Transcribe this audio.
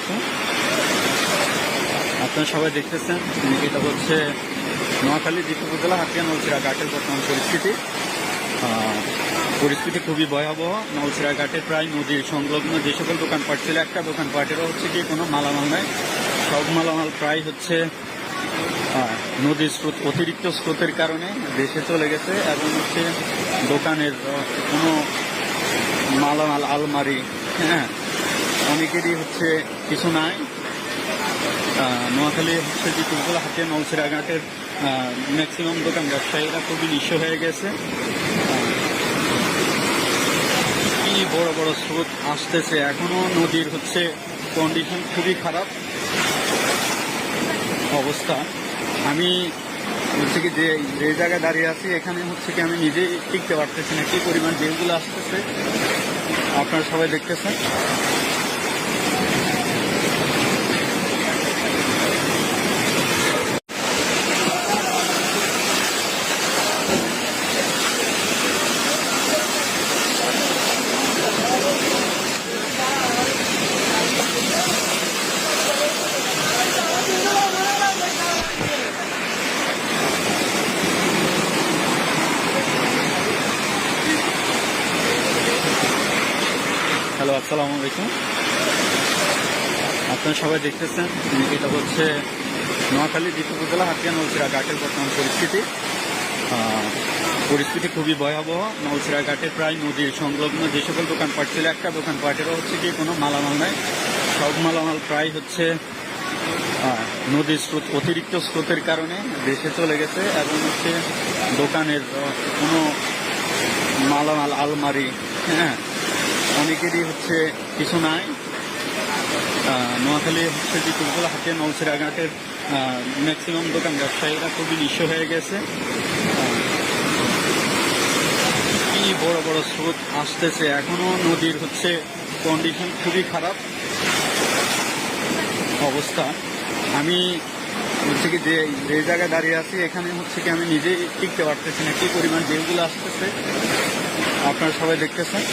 আলাইকুম। আপনারা সবাই দেখতেছেন এটা হচ্ছে নোয়াখালী দ্বীপ উপজেলা হাতিয়া নলছিড়া ঘাটের বর্তমান পরিস্থিতি খুবই ভয়াবহ। নলছিড়া ঘাটে প্রায় নদীর সংলগ্ন যে সকল দোকানপাট ছিল, একটা দোকানপাটেরও হচ্ছে কি কোনো মালামাল নাই। সব মালামাল প্রায় হচ্ছে নদীর স্রোত, অতিরিক্ত স্রোতের কারণে দেশে চলে গেছে এবং হচ্ছে দোকানের কোনো মালামাল, আলমারি, অনেকেরই হচ্ছে কিছু নাই। নোয়াখালী হচ্ছে যে উপজেলা হাতিয়া নলছিড়া ঘাটের ম্যাক্সিমাম দোকান ব্যবসায়ীরা খুবই নিঃস্ব হয়ে গেছে। কি বড় বড় স্রোত আসতেছে, এখনো নদীর হচ্ছে কন্ডিশন খুবই খারাপ অবস্থা। আমি হচ্ছে কি যে জায়গায় দাঁড়িয়ে আছি, এখানে হচ্ছে কি আমি নিজেই টিকতে পারতেছি না, কি পরিমাণ ঢেউগুলো আসতেছে আপনারা সবাই দেখতেছেন। হ্যালো, আসসালামু আলাইকুম। আপনারা সবাই দেখতেছেন এটা হচ্ছে নোয়াখালী দ্বীপ উপজেলা হাতিয়া নলছিড়া ঘাটের বর্তমান পরিস্থিতি খুবই ভয়াবহ। নলছিড়া ঘাটে প্রায় নদীর সংলগ্ন যে সকল দোকানপাট ছিল, একটা দোকানপাটেরও হচ্ছে কি কোনো মালামাল নাই। সব মালামাল প্রায় হচ্ছে নদীর স্রোত, অতিরিক্ত স্রোতের কারণে দেশে চলে গেছে এবং হচ্ছে দোকানের কোনো মালামাল, আলমারি, অনেকেরই হচ্ছে কিছু নাই। নোয়াখালী হচ্ছে যে উপজেলা হাতিয়া নলছিড়া ঘাটের ম্যাক্সিমাম দোকান ব্যবসায়ীরা খুবই নিঃস্ব হয়ে গেছে। কি বড় বড় স্রোত আসতেছে, এখনো নদীর হচ্ছে কন্ডিশন খুবই খারাপ অবস্থা। আমি হচ্ছে কি যে জায়গায় দাঁড়িয়ে আছি, এখানে হচ্ছে কি আমি নিজেই টিকতে পারতেছি না, কি পরিমাণ ঢেউগুলো আসতেছে আপনারা সবাই দেখতেছেন।